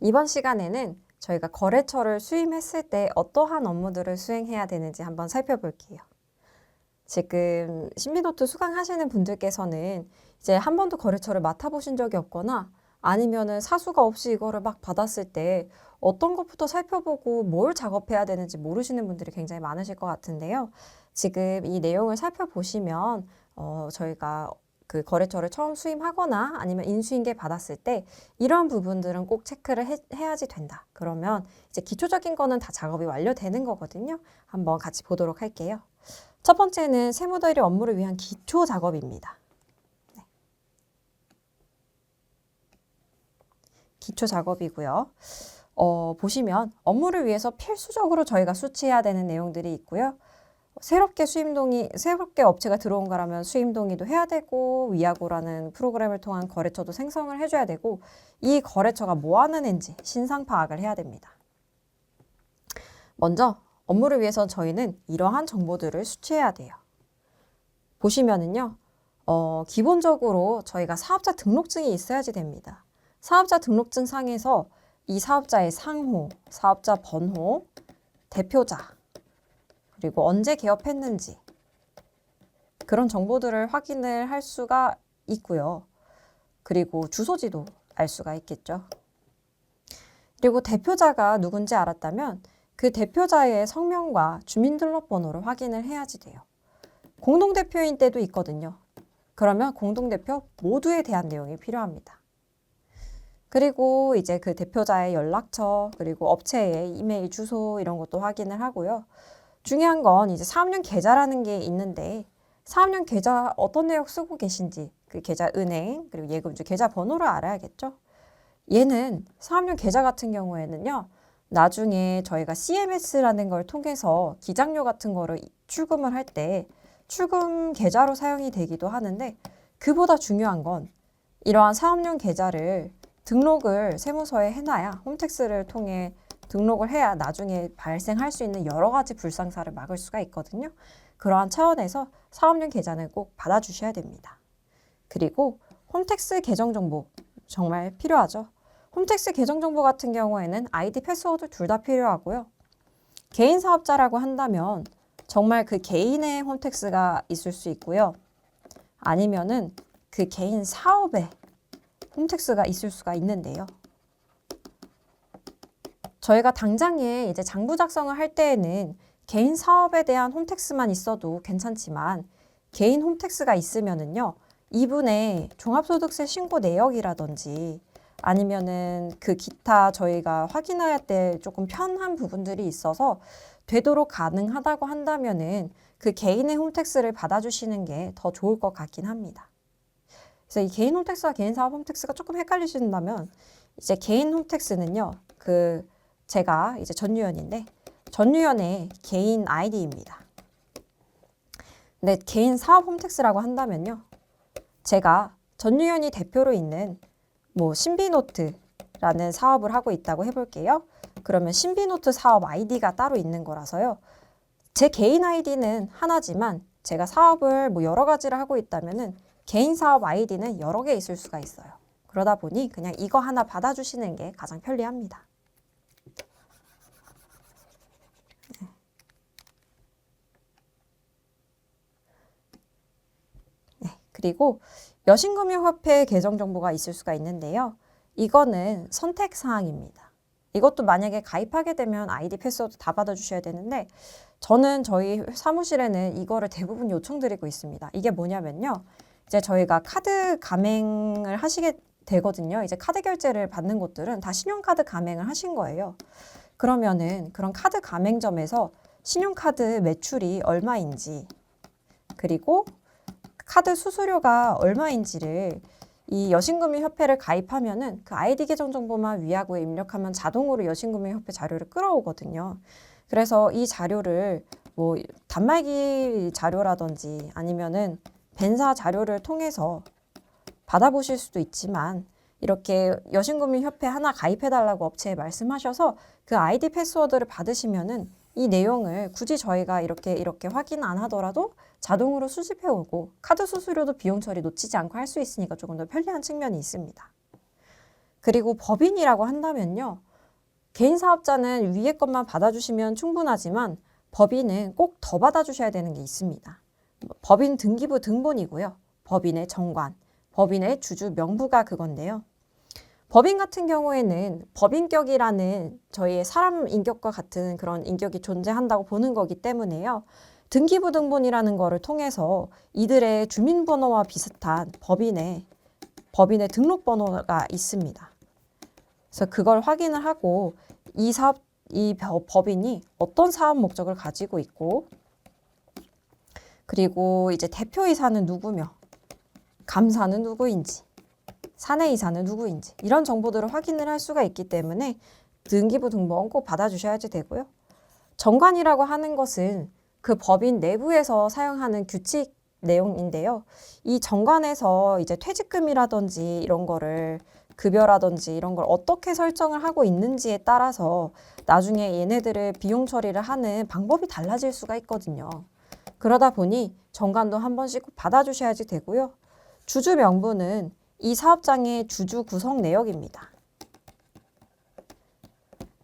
이번 시간에는 저희가 거래처를 수임했을 때 어떠한 업무들을 수행해야 되는지 한번 살펴볼게요. 지금 신비노트 수강하시는 분들께서는 이제 한 번도 거래처를 맡아보신 적이 없거나 아니면은 사수가 없이 이거를 막 받았을 때 어떤 것부터 살펴보고 뭘 작업해야 되는지 모르시는 분들이 굉장히 많으실 것 같은데요. 지금 이 내용을 살펴보시면 저희가 그 거래처를 처음 수임하거나 아니면 인수인계 받았을 때 이런 부분들은 꼭 체크를 해야지 된다. 그러면 이제 기초적인 거는 다 작업이 완료되는 거거든요. 한번 같이 보도록 할게요. 첫 번째는 세무대리 업무를 위한 기초 작업입니다. 네. 기초 작업이고요. 보시면 업무를 위해서 필수적으로 저희가 수취해야 되는 내용들이 있고요. 새롭게 업체가 들어온 거라면 수임 동의도 해야 되고 위아고라는 프로그램을 통한 거래처도 생성을 해줘야 되고 이 거래처가 뭐 하는 애인지 신상 파악을 해야 됩니다. 먼저 업무를 위해서 저희는 이러한 정보들을 수취해야 돼요. 보시면은요, 기본적으로 저희가 사업자 등록증이 있어야지 됩니다. 사업자 등록증 상에서 이 사업자의 상호, 사업자 번호, 대표자, 그리고 언제 개업했는지 그런 정보들을 확인을 할 수가 있고요. 그리고 주소지도 알 수가 있겠죠. 그리고 대표자가 누군지 알았다면 그 대표자의 성명과 주민등록번호를 확인을 해야지 돼요. 공동대표인 때도 있거든요. 그러면 공동대표 모두에 대한 내용이 필요합니다. 그리고 이제 그 대표자의 연락처, 그리고 업체의 이메일 주소 이런 것도 확인을 하고요. 중요한 건 이제 사업용 계좌라는 게 있는데 사업용 계좌 어떤 내역 쓰고 계신지 그 계좌 은행 그리고 예금주 계좌 번호를 알아야겠죠. 얘는 사업용 계좌 같은 경우에는요. 나중에 저희가 CMS라는 걸 통해서 기장료 같은 거를 출금을 할 때 출금 계좌로 사용이 되기도 하는데 그보다 중요한 건 이러한 사업용 계좌를 등록을 세무서에 해놔야 홈택스를 통해 등록을 해야 나중에 발생할 수 있는 여러 가지 불상사를 막을 수가 있거든요. 그러한 차원에서 사업용 계좌는 꼭 받아주셔야 됩니다. 그리고 홈택스 계정 정보 정말 필요하죠. 홈택스 계정 정보 같은 경우에는 아이디, 패스워드 둘 다 필요하고요. 개인 사업자라고 한다면 정말 그 개인의 홈택스가 있을 수 있고요. 아니면은 그 개인 사업에 홈택스가 있을 수가 있는데요. 저희가 당장에 이제 장부 작성을 할 때에는 개인 사업에 대한 홈택스만 있어도 괜찮지만 개인 홈택스가 있으면은요. 이분의 종합소득세 신고 내역이라든지 아니면은 그 기타 저희가 확인할 때 조금 편한 부분들이 있어서 되도록 가능하다고 한다면은 그 개인의 홈택스를 받아주시는 게 더 좋을 것 같긴 합니다. 그래서 이 개인 홈택스와 개인 사업 홈택스가 조금 헷갈리신다면 이제 개인 홈택스는요. 제가 이제 전유연인데 전유연의 개인 아이디입니다. 근데 개인 사업 홈택스라고 한다면요. 제가 전유연이 대표로 있는 신비노트라는 사업을 하고 있다고 해볼게요. 그러면 신비노트 사업 아이디가 따로 있는 거라서요. 제 개인 아이디는 하나지만 제가 사업을 여러 가지를 하고 있다면은 개인 사업 아이디는 여러 개 있을 수가 있어요. 그러다 보니 그냥 이거 하나 받아주시는 게 가장 편리합니다. 그리고 여신금융협회 계정 정보가 있을 수가 있는데요. 이거는 선택사항입니다. 이것도 만약에 가입하게 되면 아이디, 패스워드 다 받아주셔야 되는데 저는 저희 사무실에는 이거를 대부분 요청드리고 있습니다. 이게 뭐냐면요. 이제 저희가 카드 가맹을 하시게 되거든요. 이제 카드 결제를 받는 곳들은 다 신용카드 가맹을 하신 거예요. 그러면은 그런 카드 가맹점에서 신용카드 매출이 얼마인지 그리고 카드 수수료가 얼마인지를 이 여신금융협회를 가입하면은 그 아이디 계정 정보만 위하고에 입력하면 자동으로 여신금융협회 자료를 끌어오거든요. 그래서 이 자료를 단말기 자료라든지 아니면은 벤사 자료를 통해서 받아보실 수도 있지만 이렇게 여신금융협회 하나 가입해달라고 업체에 말씀하셔서 그 아이디 패스워드를 받으시면은 이 내용을 굳이 저희가 이렇게 확인 안 하더라도 자동으로 수집해오고 카드 수수료도 비용 처리 놓치지 않고 할 수 있으니까 조금 더 편리한 측면이 있습니다. 그리고 법인이라고 한다면요. 개인 사업자는 위에 것만 받아주시면 충분하지만 법인은 꼭 더 받아주셔야 되는 게 있습니다. 법인 등기부 등본이고요. 법인의 정관, 법인의 주주 명부가 그건데요. 법인 같은 경우에는 법인격이라는 저희의 사람 인격과 같은 그런 인격이 존재한다고 보는 거기 때문에요. 등기부 등본이라는 거를 통해서 이들의 주민번호와 비슷한 법인의 등록번호가 있습니다. 그래서 그걸 확인을 하고 이 법인이 어떤 사업 목적을 가지고 있고, 그리고 이제 대표이사는 누구며, 감사는 누구인지, 사내이사는 누구인지 이런 정보들을 확인을 할 수가 있기 때문에 등기부 등본 꼭 받아주셔야지 되고요. 정관이라고 하는 것은 그 법인 내부에서 사용하는 규칙 내용인데요. 이 정관에서 이제 퇴직금이라든지 이런 거를 급여라든지 이런 걸 어떻게 설정을 하고 있는지에 따라서 나중에 얘네들을 비용 처리를 하는 방법이 달라질 수가 있거든요. 그러다 보니 정관도 한 번씩 꼭 받아주셔야지 되고요. 주주 명부는 이 사업장의 주주 구성 내역입니다.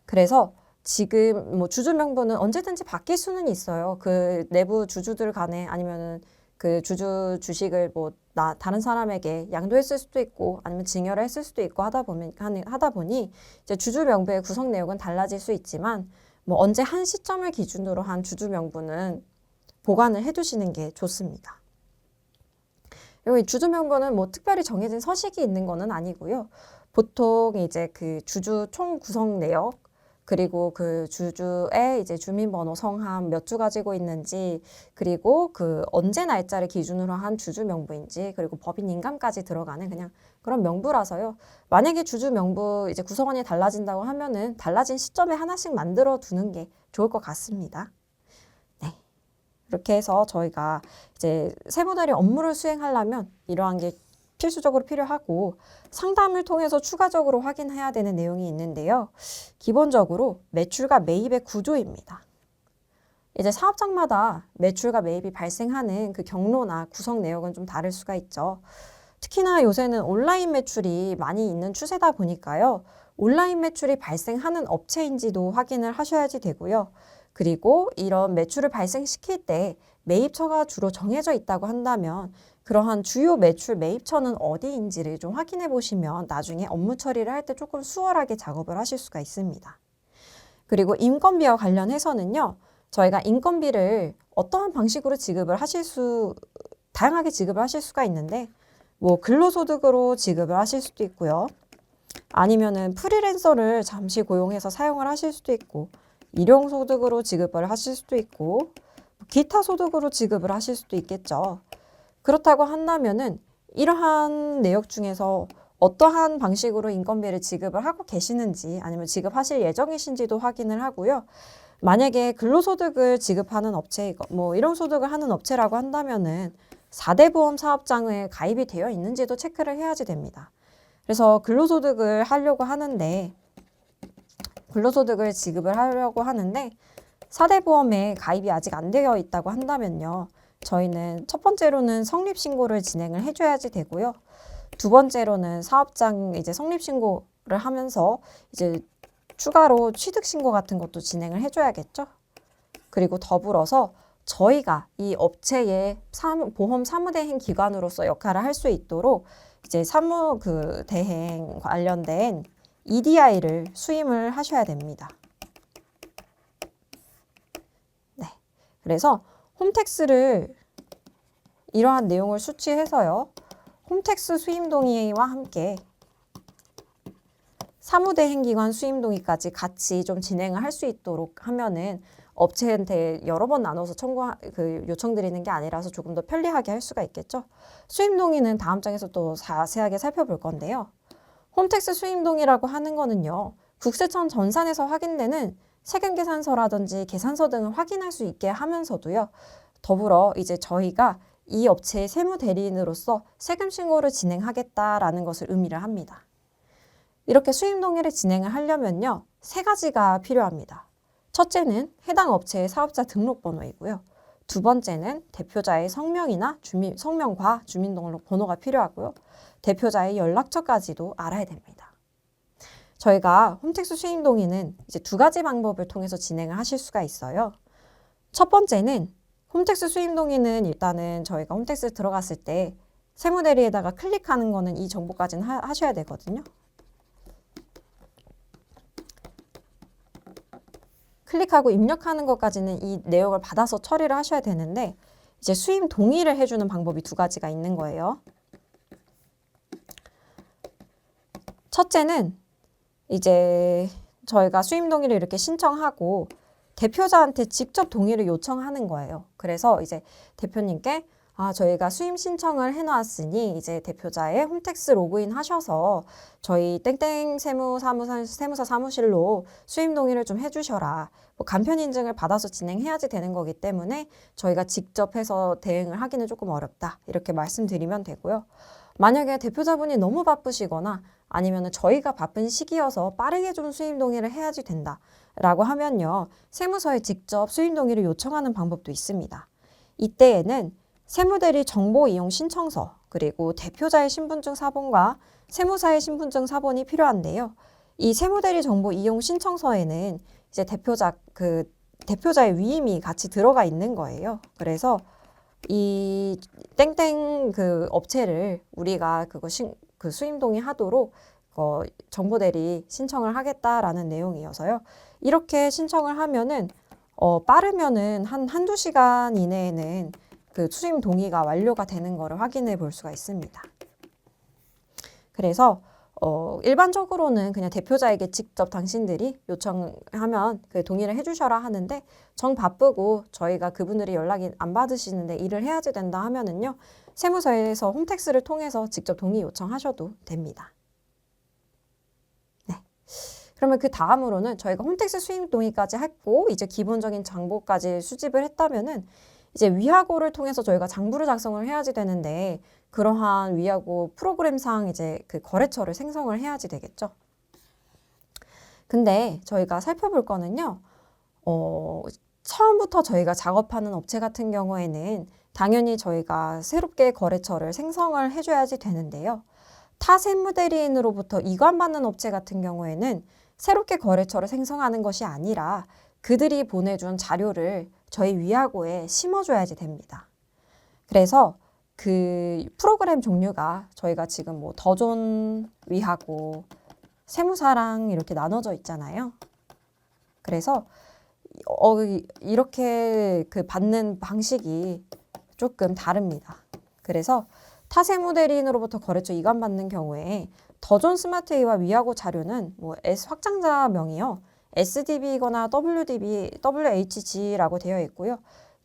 그래서 지금 뭐 주주 명부는 언제든지 바뀔 수는 있어요. 그 내부 주주들 간에 아니면은 그 주주 주식을 뭐 다른 사람에게 양도했을 수도 있고 아니면 증여를 했을 수도 있고 하다 보니 이제 주주 명부의 구성 내역은 달라질 수 있지만 뭐 언제 한 시점을 기준으로 한 주주 명부는 보관을 해두시는 게 좋습니다. 여기 주주 명부는 뭐 특별히 정해진 서식이 있는 거는 아니고요. 보통 이제 그 주주 총 구성 내역 그리고 그 주주의 이제 주민번호, 성함 몇 주 가지고 있는지, 그리고 그 언제 날짜를 기준으로 한 주주 명부인지, 그리고 법인 인감까지 들어가는 그냥 그런 명부라서요. 만약에 주주 명부 이제 구성원이 달라진다고 하면은 달라진 시점에 하나씩 만들어 두는 게 좋을 것 같습니다. 네. 이렇게 해서 저희가 이제 세무들이 업무를 수행하려면 이러한 게 필수적으로 필요하고 상담을 통해서 추가적으로 확인해야 되는 내용이 있는데요. 기본적으로 매출과 매입의 구조입니다. 이제 사업장마다 매출과 매입이 발생하는 그 경로나 구성 내역은 좀 다를 수가 있죠. 특히나 요새는 온라인 매출이 많이 있는 추세다 보니까요. 온라인 매출이 발생하는 업체인지도 확인을 하셔야지 되고요. 그리고 이런 매출을 발생시킬 때 매입처가 주로 정해져 있다고 한다면 그러한 주요 매출 매입처는 어디인지를 좀 확인해 보시면 나중에 업무 처리를 할 때 조금 수월하게 작업을 하실 수가 있습니다. 그리고 인건비와 관련해서는요. 저희가 인건비를 어떠한 방식으로 다양하게 지급을 하실 수가 있는데 뭐 근로소득으로 지급을 하실 수도 있고요. 아니면은 프리랜서를 잠시 고용해서 사용을 하실 수도 있고 일용소득으로 지급을 하실 수도 있고 기타 소득으로 지급을 하실 수도 있겠죠. 그렇다고 한다면은 이러한 내역 중에서 어떠한 방식으로 인건비를 지급을 하고 계시는지 아니면 지급하실 예정이신지도 확인을 하고요. 만약에 근로소득을 지급하는 업체, 뭐 일용소득을 하는 업체라고 한다면은 4대 보험 사업장에 가입이 되어 있는지도 체크를 해야지 됩니다. 그래서 근로소득을 지급을 하려고 하는데 4대 보험에 가입이 아직 안 되어 있다고 한다면요. 저희는 첫 번째로는 성립신고를 진행을 해줘야지 되고요. 두 번째로는 사업장 이제 성립신고를 하면서 이제 추가로 취득신고 같은 것도 진행을 해줘야겠죠. 그리고 더불어서 저희가 이 업체의 보험 사무대행 기관으로서 역할을 할 수 있도록 이제 대행 관련된 EDI를 수임을 하셔야 됩니다. 네. 그래서 홈택스를 이러한 내용을 수취해서요. 홈택스 수임동의와 함께 사무대행기관 수임동의까지 같이 좀 진행을 할 수 있도록 하면은 업체한테 여러 번 나눠서 요청드리는 게 아니라서 조금 더 편리하게 할 수가 있겠죠. 수임동의는 다음 장에서 또 자세하게 살펴볼 건데요. 홈택스 수임동의라고 하는 거는요. 국세청 전산에서 확인되는 세금계산서라든지 계산서 등을 확인할 수 있게 하면서도요. 더불어 이제 저희가 이 업체의 세무대리인으로서 세금 신고를 진행하겠다라는 것을 의미를 합니다. 이렇게 수임동의를 진행을 하려면요. 3가지가 필요합니다. 첫째는 해당 업체의 사업자 등록번호이고요. 두 번째는 대표자의 성명과 주민등록번호가 필요하고요. 대표자의 연락처까지도 알아야 됩니다. 저희가 홈택스 수임 동의는 이제 두 가지 방법을 통해서 진행을 하실 수가 있어요. 첫 번째는 홈택스 수임 동의는 일단은 저희가 홈택스 들어갔을 때 세무대리에다가 클릭하는 거는 이 정보까지는 하셔야 되거든요. 클릭하고 입력하는 것까지는 이 내용을 받아서 처리를 하셔야 되는데 이제 수임 동의를 해주는 방법이 두 가지가 있는 거예요. 첫째는 이제 저희가 수임 동의를 이렇게 신청하고 대표자한테 직접 동의를 요청하는 거예요. 그래서 이제 대표님께 저희가 수임 신청을 해놨으니 이제 대표자의 홈택스 로그인 하셔서 저희 땡땡 세무사 사무실로 수임 동의를 좀 해주셔라. 뭐 간편 인증을 받아서 진행해야지 되는 거기 때문에 저희가 직접 해서 대응을 하기는 조금 어렵다. 이렇게 말씀드리면 되고요. 만약에 대표자분이 너무 바쁘시거나 아니면 저희가 바쁜 시기여서 빠르게 좀 수임 동의를 해야지 된다. 라고 하면요. 세무서에 직접 수임 동의를 요청하는 방법도 있습니다. 이때에는 세무대리 정보 이용 신청서 그리고 대표자의 신분증 사본과 세무사의 신분증 사본이 필요한데요. 이 세무대리 정보 이용 신청서에는 이제 대표자의 위임이 같이 들어가 있는 거예요. 그래서 이 땡땡 그 업체를 우리가 그 수임 동의하도록 정보대리 신청을 하겠다라는 내용이어서요. 이렇게 신청을 하면은 빠르면은 한두 시간 이내에는 그 수임 동의가 완료가 되는 거를 확인해 볼 수가 있습니다. 그래서 일반적으로는 그냥 대표자에게 직접 당신들이 요청하면 그 동의를 해주셔라 하는데 정 바쁘고 저희가 그분들이 연락이 안 받으시는데 일을 해야지 된다 하면은요. 세무서에서 홈택스를 통해서 직접 동의 요청하셔도 됩니다. 네. 그러면 그 다음으로는 저희가 홈택스 수임 동의까지 했고 이제 기본적인 정보까지 수집을 했다면은 이제 위하고를 통해서 저희가 장부를 작성을 해야지 되는데 그러한 위하고 프로그램상 이제 그 거래처를 생성을 해야지 되겠죠. 근데 저희가 살펴볼 거는요. 처음부터 저희가 작업하는 업체 같은 경우에는 당연히 저희가 새롭게 거래처를 생성을 해줘야지 되는데요. 타 세무대리인으로부터 이관받는 업체 같은 경우에는 새롭게 거래처를 생성하는 것이 아니라 그들이 보내준 자료를 저희 위하고에 심어줘야지 됩니다. 그래서 그 프로그램 종류가 저희가 지금 뭐 더존 위하고 세무사랑 이렇게 나눠져 있잖아요. 그래서 이렇게 그 받는 방식이 조금 다릅니다. 그래서 타세무대리인으로부터 거래처 이관받는 경우에 더존 스마트웨이와 위하고 자료는 뭐 S 확장자명이요. SDB거나 WHG라고 되어 있고요.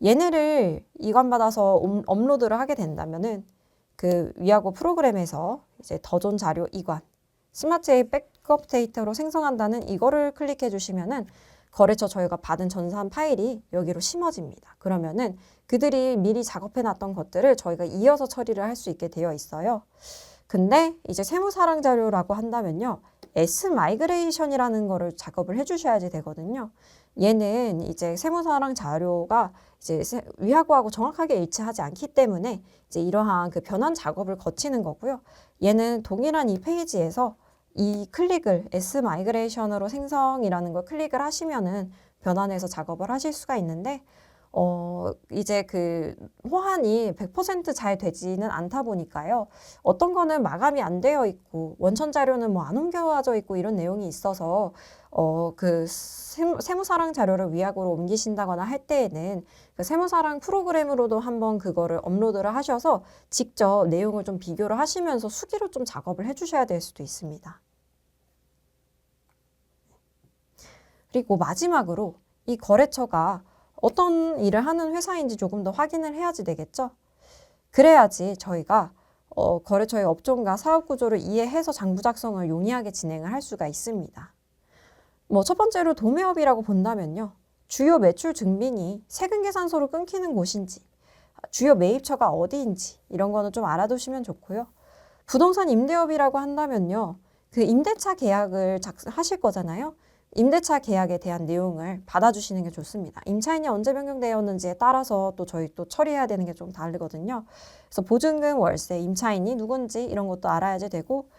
얘네를 이관받아서 업로드를 하게 된다면은 그 위하고 프로그램에서 이제 더존 자료 이관, 스마트웨이 백업 데이터로 생성한다는 이거를 클릭해 주시면은 거래처 저희가 받은 전산 파일이 여기로 심어집니다. 그러면은 그들이 미리 작업해 놨던 것들을 저희가 이어서 처리를 할 수 있게 되어 있어요. 근데 이제 세무사랑 자료라고 한다면요. S 마이그레이션이라는 거를 작업을 해주셔야지 되거든요. 얘는 이제 세무사랑 자료가 이제 위하고하고 정확하게 일치하지 않기 때문에 이제 이러한 그 변환 작업을 거치는 거고요. 얘는 동일한 이 페이지에서 이 클릭을 S 마이그레이션으로 생성이라는 걸 클릭을 하시면은 변환해서 작업을 하실 수가 있는데 이제 그 호환이 100% 잘 되지는 않다 보니까요. 어떤 거는 마감이 안 되어 있고 원천 자료는 뭐 안 옮겨져 있고 이런 내용이 있어서 그 세무사랑 자료를 위하고로 옮기신다거나 할 때에는 그 세무사랑 프로그램으로도 한번 그거를 업로드를 하셔서 직접 내용을 좀 비교를 하시면서 수기로 좀 작업을 해주셔야 될 수도 있습니다. 그리고 마지막으로 이 거래처가 어떤 일을 하는 회사인지 조금 더 확인을 해야지 되겠죠. 그래야지 저희가 거래처의 업종과 사업 구조를 이해해서 장부 작성을 용이하게 진행을 할 수가 있습니다. 뭐 첫 번째로 도매업이라고 본다면요. 주요 매출 증빙이 세금 계산서로 끊기는 곳인지, 주요 매입처가 어디인지 이런 거는 좀 알아두시면 좋고요. 부동산 임대업이라고 한다면요. 그 임대차 계약을 하실 거잖아요. 임대차 계약에 대한 내용을 받아주시는 게 좋습니다. 임차인이 언제 변경되었는지에 따라서 또 저희 또 처리해야 되는 게 좀 다르거든요. 그래서 보증금, 월세, 임차인이 누군지 이런 것도 알아야지 되고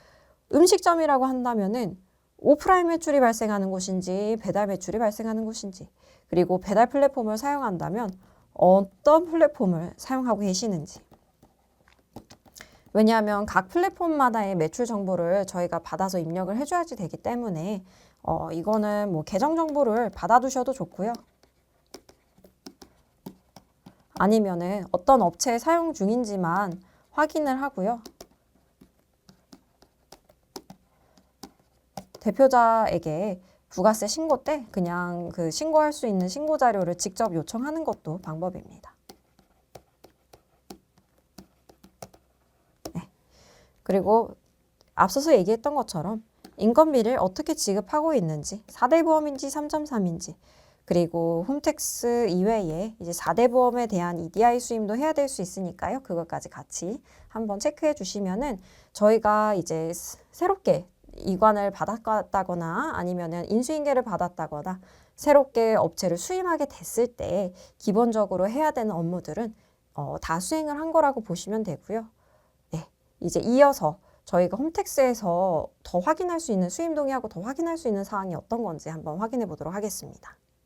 음식점이라고 한다면은 오프라인 매출이 발생하는 곳인지 배달 매출이 발생하는 곳인지, 그리고 배달 플랫폼을 사용한다면 어떤 플랫폼을 사용하고 계시는지. 왜냐하면 각 플랫폼마다의 매출 정보를 저희가 받아서 입력을 해줘야지 되기 때문에 이거는 뭐 계정 정보를 받아두셔도 좋고요. 아니면은 어떤 업체에 사용 중인지만 확인을 하고요. 대표자에게 부가세 신고 때 그냥 그 신고할 수 있는 신고 자료를 직접 요청하는 것도 방법입니다. 네. 그리고 앞서서 얘기했던 것처럼 인건비를 어떻게 지급하고 있는지, 4대 보험인지 3.3인지, 그리고 홈택스 이외에 이제 4대 보험에 대한 EDI 수임도 해야 될 수 있으니까요. 그것까지 같이 한번 체크해 주시면은 저희가 이제 새롭게 이관을 받았다거나 아니면은 인수인계를 받았다거나 새롭게 업체를 수임하게 됐을 때 기본적으로 해야 되는 업무들은 다 수행을 한 거라고 보시면 되고요. 네, 이제 이어서 저희가 홈택스에서 더 확인할 수 있는 수임 동의하고 더 확인할 수 있는 사항이 어떤 건지 한번 확인해 보도록 하겠습니다.